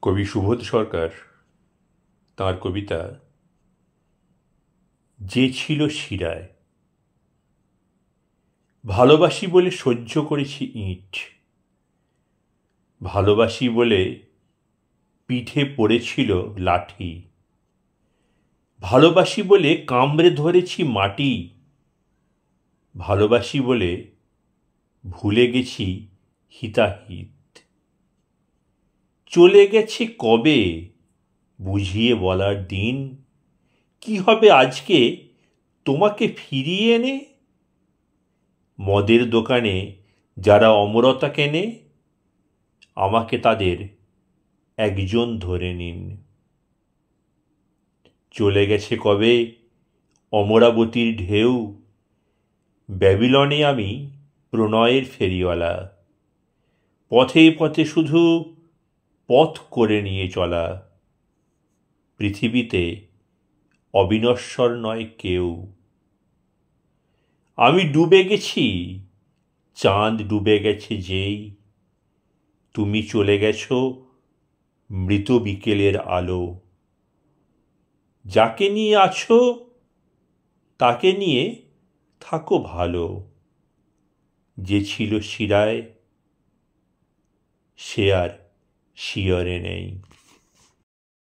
কবি সুবোধ সরকার তাঁর কবিতা যে ছিল শিরায়। ভালোবাসি বলে সহ্য করেছি ইঁট, ভালোবাসি বলে পিঠে পড়েছিল লাঠি, ভালোবাসি বলে কামড়ে ধরেছি মাটি, ভালোবাসি বলে ভুলে গেছি হিতাহিত। চলে গেছে কবে বুঝিয়ে বলার দিন, কি হবে আজকে তোমাকে ফিরিয়ে এনে? মদের দোকানে যারা অমরতা কেনে, আমাকে তাদের একজন ধরে নিন। চলে গেছে কবে অমরাবতীর ঢেউ, ব্যাবিলনে আমি প্রণয়ের ফেরিওয়ালা, পথে পথে শুধু পথ করে নিয়ে চলা। পৃথিবীতে অবিনশ্বর নয় কেউ। আমি ডুবে গেছি, চাঁদ ডুবে গেছে যেই, তুমি চলে গেছো মৃত বিকেলের আলো। যাকে নিয়ে আছো তাকে নিয়ে থাকো ভালো, যে ছিল শিরায় সে আর শিয়রে নেই।